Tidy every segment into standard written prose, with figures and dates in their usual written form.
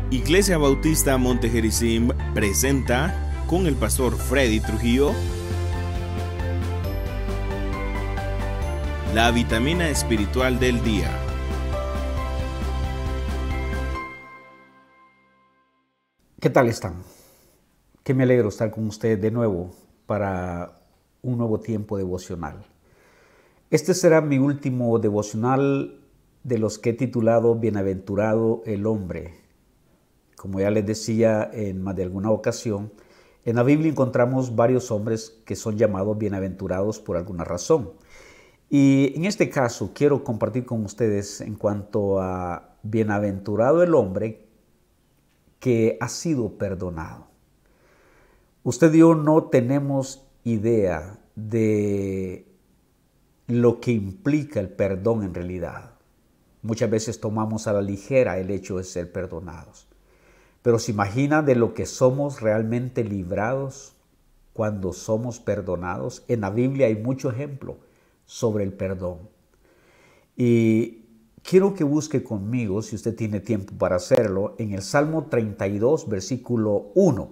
Iglesia Bautista Monte Gerizim presenta con el pastor Freddy Trujillo la vitamina espiritual del día. ¿Qué tal están? Que me alegro estar con ustedes de nuevo para un nuevo tiempo devocional. Este será mi último devocional de los que he titulado Bienaventurado el hombre. Como ya les decía en más de alguna ocasión, en la Biblia encontramos varios hombres que son llamados bienaventurados por alguna razón. Y en este caso quiero compartir con ustedes en cuanto a bienaventurado el hombre que ha sido perdonado. Usted y yo no tenemos idea de lo que implica el perdón en realidad. Muchas veces tomamos a la ligera el hecho de ser perdonados. Pero se imagina de lo que somos realmente librados cuando somos perdonados. En la Biblia hay mucho ejemplo sobre el perdón. Y quiero que busque conmigo, si usted tiene tiempo para hacerlo, en el Salmo 32, versículo 1.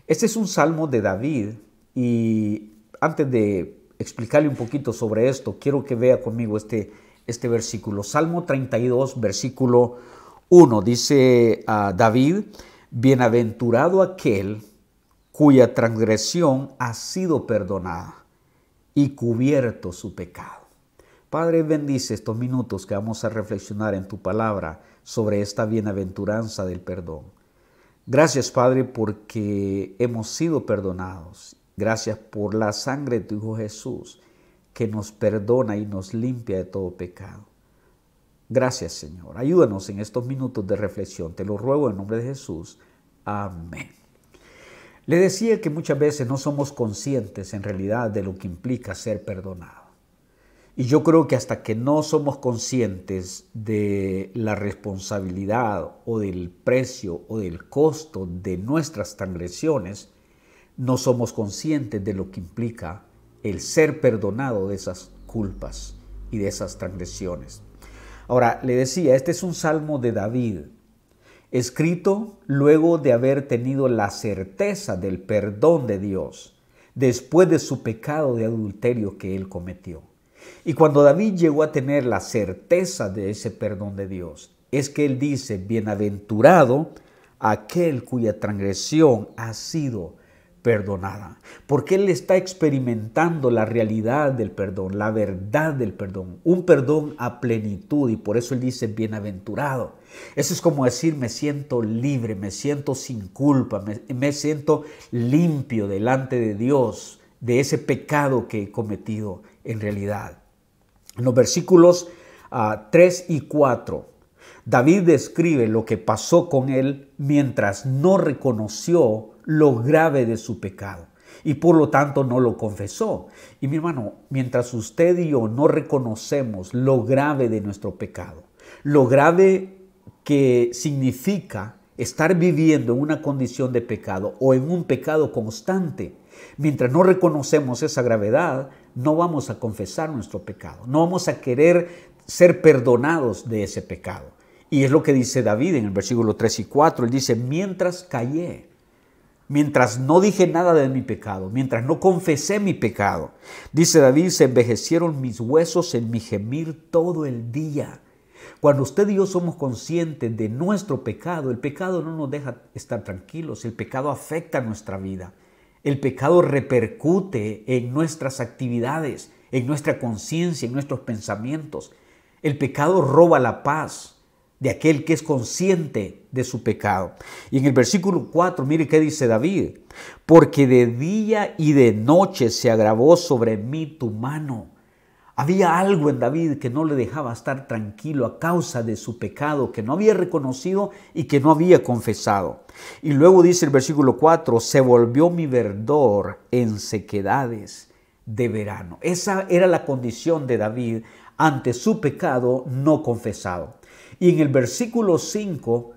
Este es un salmo de David y antes de explicarle un poquito sobre esto, quiero que vea conmigo este versículo. Salmo 32, versículo 1, dice David: bienaventurado aquel cuya transgresión ha sido perdonada y cubierto su pecado. Padre, bendice estos minutos que vamos a reflexionar en tu palabra sobre esta bienaventuranza del perdón. Gracias, Padre, porque hemos sido perdonados. Gracias por la sangre de tu Hijo Jesús, que nos perdona y nos limpia de todo pecado. Gracias, Señor. Ayúdanos en estos minutos de reflexión. Te lo ruego en nombre de Jesús. Amén. Le decía que muchas veces no somos conscientes en realidad de lo que implica ser perdonado. Y yo creo que hasta que no somos conscientes de la responsabilidad o del precio o del costo de nuestras transgresiones, no somos conscientes de lo que implica el ser perdonado de esas culpas y de esas transgresiones. Ahora, le decía, este es un salmo de David, escrito luego de haber tenido la certeza del perdón de Dios, después de su pecado de adulterio que él cometió. Y cuando David llegó a tener la certeza de ese perdón de Dios, es que él dice: bienaventurado aquel cuya transgresión ha sido perdonada, porque él está experimentando la realidad del perdón, la verdad del perdón, un perdón a plenitud, y por eso él dice bienaventurado. Eso es como decir: me siento libre, me siento sin culpa, me siento limpio delante de Dios de ese pecado que he cometido en realidad. En los versículos 3 y 4, David describe lo que pasó con él mientras no reconoció lo grave de su pecado y por lo tanto no lo confesó. Y mi hermano, mientras usted y yo no reconocemos lo grave de nuestro pecado, lo grave que significa estar viviendo en una condición de pecado o en un pecado constante, mientras no reconocemos esa gravedad, no vamos a confesar nuestro pecado, no vamos a querer ser perdonados de ese pecado. Y es lo que dice David en el versículo 3 y 4. Él dice: mientras callé, mientras no dije nada de mi pecado, mientras no confesé mi pecado, dice David, se envejecieron mis huesos en mi gemir todo el día. Cuando usted y yo somos conscientes de nuestro pecado, el pecado no nos deja estar tranquilos, el pecado afecta nuestra vida. El pecado repercute en nuestras actividades, en nuestra conciencia, en nuestros pensamientos. El pecado roba la paz de aquel que es consciente de su pecado. Y en el versículo 4, mire qué dice David: porque de día y de noche se agravó sobre mí tu mano. Había algo en David que no le dejaba estar tranquilo a causa de su pecado, que no había reconocido y que no había confesado. Y luego dice el versículo 4, se volvió mi verdor en sequedades de verano. Esa era la condición de David ante su pecado no confesado. Y en el versículo 5,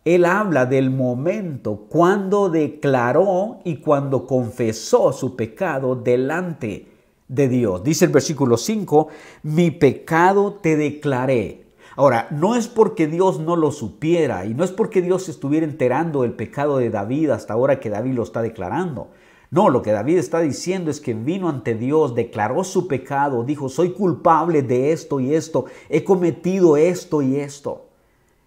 él habla del momento cuando declaró y cuando confesó su pecado delante de Dios. Dice el versículo 5, mi pecado te declaré, Ahora, no es porque Dios no lo supiera y no es porque Dios estuviera enterando del pecado de David hasta ahora que David lo está declarando. No, lo que David está diciendo es que vino ante Dios, declaró su pecado, dijo, soy culpable de esto y esto, he cometido esto y esto.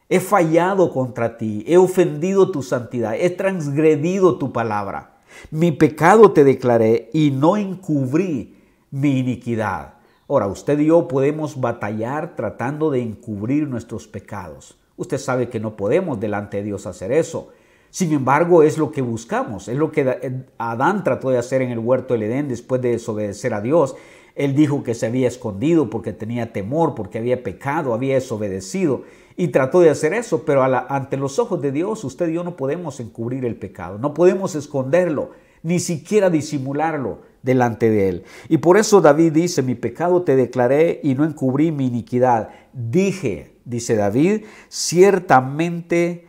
He fallado contra ti, he ofendido tu santidad, he transgredido tu palabra. Mi pecado te declaré y no encubrí mi iniquidad. Ahora, usted y yo podemos batallar tratando de encubrir nuestros pecados. Usted sabe que no podemos delante de Dios hacer eso. Sin embargo, es lo que buscamos, es lo que Adán trató de hacer en el huerto del Edén después de desobedecer a Dios. Él dijo que se había escondido porque tenía temor, porque había pecado, había desobedecido y trató de hacer eso, pero ante los ojos de Dios, usted y yo no podemos encubrir el pecado, no podemos esconderlo, ni siquiera disimularlo delante de Él. Y por eso David dice, mi pecado te declaré y no encubrí mi iniquidad. Dije, dice David, ciertamente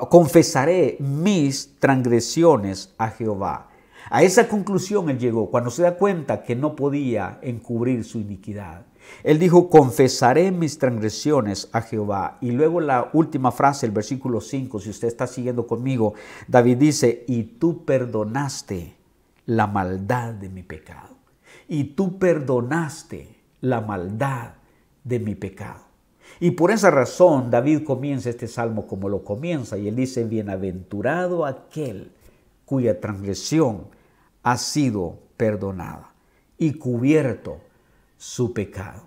confesaré mis transgresiones a Jehová. A esa conclusión él llegó cuando se da cuenta que no podía encubrir su iniquidad. Él dijo, confesaré mis transgresiones a Jehová. Y luego la última frase, el versículo 5, si usted está siguiendo conmigo, David dice, y tú perdonaste la maldad de mi pecado. Y tú perdonaste la maldad de mi pecado. Y por esa razón David comienza este salmo como lo comienza. Y él dice, bienaventurado aquel cuya transgresión ha sido perdonada y cubierto su pecado.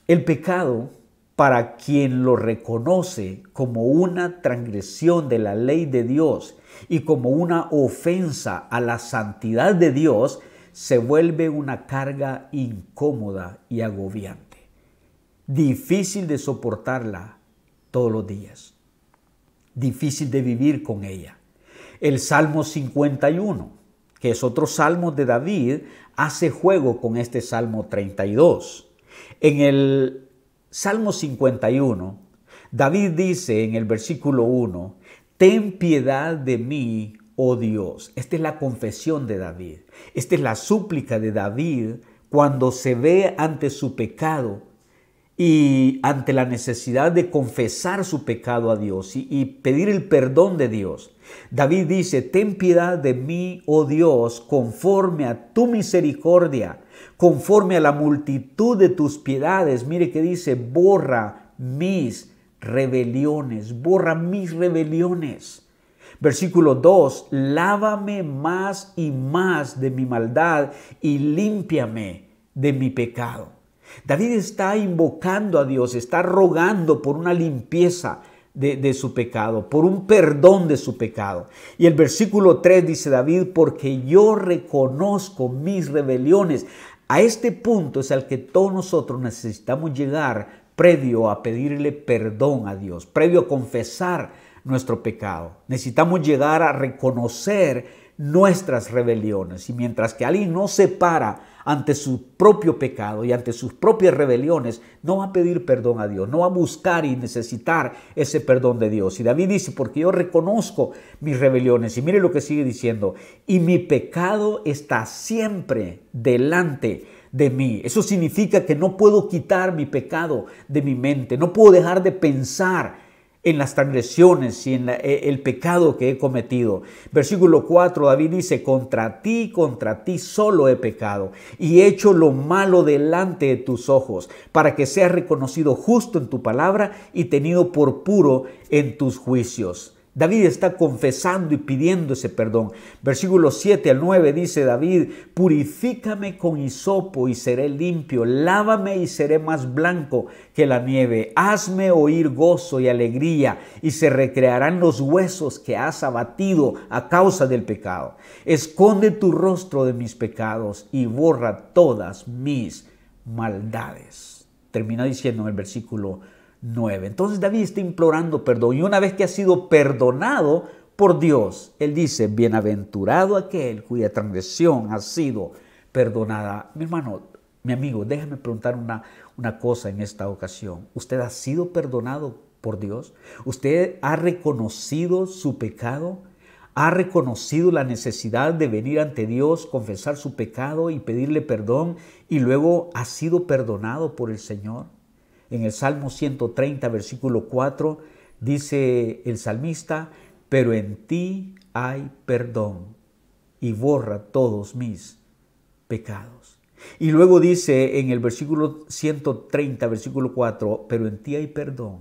El pecado, para quien lo reconoce como una transgresión de la ley de Dios y como una ofensa a la santidad de Dios, se vuelve una carga incómoda y agobiante. Difícil de soportarla todos los días. Difícil de vivir con ella. El Salmo 51, que es otro salmo de David, hace juego con este Salmo 32. En el Salmo 51, David dice en el versículo 1, ten piedad de mí, oh Dios. Esta es la confesión de David. Esta es la súplica de David cuando se ve ante su pecado y ante la necesidad de confesar su pecado a Dios y pedir el perdón de Dios. David dice, ten piedad de mí, oh Dios, conforme a tu misericordia, conforme a la multitud de tus piedades. Mire que dice, borra mis rebeliones, borra mis rebeliones. Versículo 2, lávame más y más de mi maldad y límpiame de mi pecado. David está invocando a Dios, está rogando por una limpieza de su pecado, por un perdón de su pecado. Y el versículo 3 dice David, porque yo reconozco mis rebeliones. A este punto es al que todos nosotros necesitamos llegar previo a pedirle perdón a Dios, previo a confesar nuestro pecado. Necesitamos llegar a reconocer nuestras rebeliones. Y mientras que alguien no se para ante su propio pecado y ante sus propias rebeliones, no va a pedir perdón a Dios, no va a buscar y necesitar ese perdón de Dios. Y David dice, porque yo reconozco mis rebeliones. Y mire lo que sigue diciendo, y mi pecado está siempre delante de mí. Eso significa que no puedo quitar mi pecado de mi mente, no puedo dejar de pensar en las transgresiones y en el pecado que he cometido. Versículo 4, David dice, contra ti solo he pecado y he hecho lo malo delante de tus ojos, para que seas reconocido justo en tu palabra y tenido por puro en tus juicios. David está confesando y pidiendo ese perdón. Versículos 7 al 9 dice David, purifícame con hisopo y seré limpio, lávame y seré más blanco que la nieve, hazme oír gozo y alegría y se recrearán los huesos que has abatido a causa del pecado. Esconde tu rostro de mis pecados y borra todas mis maldades. Termina diciendo en el versículo 9. Entonces David está implorando perdón y una vez que ha sido perdonado por Dios, él dice, bienaventurado aquel cuya transgresión ha sido perdonada. Mi hermano, mi amigo, déjame preguntar una cosa en esta ocasión. ¿Usted ha sido perdonado por Dios? ¿Usted ha reconocido su pecado? ¿Ha reconocido la necesidad de venir ante Dios, confesar su pecado y pedirle perdón y luego ha sido perdonado por el Señor? En el Salmo 130, versículo 4, dice el salmista, pero en ti hay perdón y borra todos mis pecados. Y luego dice en el versículo 130, versículo 4, pero en ti hay perdón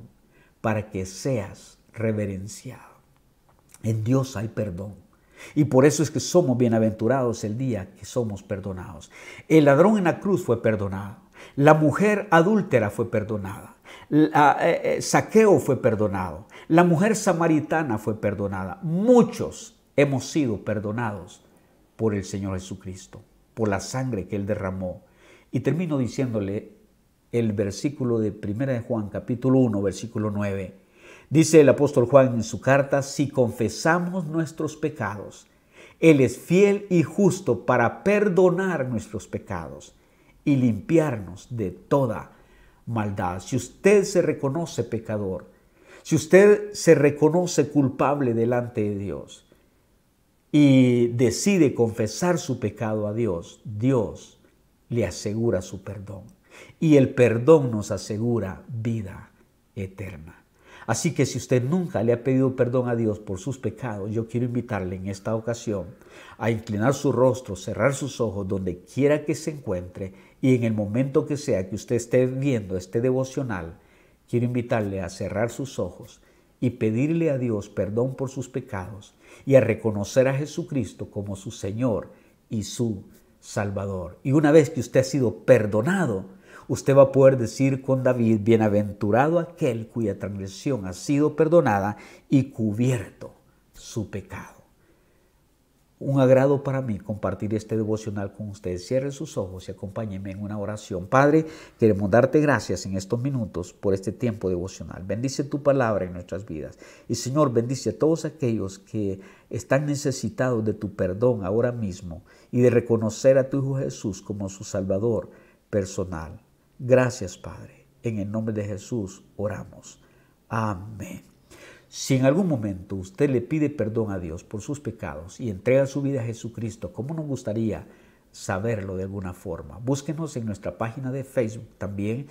para que seas reverenciado. En Dios hay perdón. Y por eso es que somos bienaventurados el día que somos perdonados. El ladrón en la cruz fue perdonado. La mujer adúltera fue perdonada. Zaqueo fue perdonado. La mujer samaritana fue perdonada. Muchos hemos sido perdonados por el Señor Jesucristo, por la sangre que Él derramó. Y termino diciéndole el versículo de 1 de Juan, capítulo 1, versículo 9. Dice el apóstol Juan en su carta, si confesamos nuestros pecados, Él es fiel y justo para perdonar nuestros pecados y limpiarnos de toda maldad. Si usted se reconoce pecador, si usted se reconoce culpable delante de Dios y decide confesar su pecado a Dios, Dios le asegura su perdón. Y el perdón nos asegura vida eterna. Así que si usted nunca le ha pedido perdón a Dios por sus pecados, yo quiero invitarle en esta ocasión a inclinar su rostro, cerrar sus ojos donde quiera que se encuentre y en el momento que sea que usted esté viendo este devocional, quiero invitarle a cerrar sus ojos y pedirle a Dios perdón por sus pecados y a reconocer a Jesucristo como su Señor y su Salvador. Y una vez que usted ha sido perdonado, usted va a poder decir con David, bienaventurado aquel cuya transgresión ha sido perdonada y cubierto su pecado. Un agrado para mí compartir este devocional con ustedes. Cierre sus ojos y acompáñenme en una oración. Padre, queremos darte gracias en estos minutos por este tiempo devocional. Bendice tu palabra en nuestras vidas. Y Señor, bendice a todos aquellos que están necesitados de tu perdón ahora mismo y de reconocer a tu Hijo Jesús como su Salvador personal. Gracias, Padre. En el nombre de Jesús oramos. Amén. Si en algún momento usted le pide perdón a Dios por sus pecados y entrega su vida a Jesucristo, ¿cómo nos gustaría saberlo de alguna forma? Búsquenos en nuestra página de Facebook también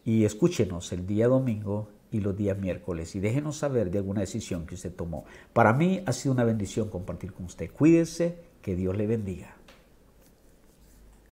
y escúchenos el día domingo y los días miércoles y déjenos saber de alguna decisión que usted tomó. Para mí ha sido una bendición compartir con usted. Cuídese, que Dios le bendiga.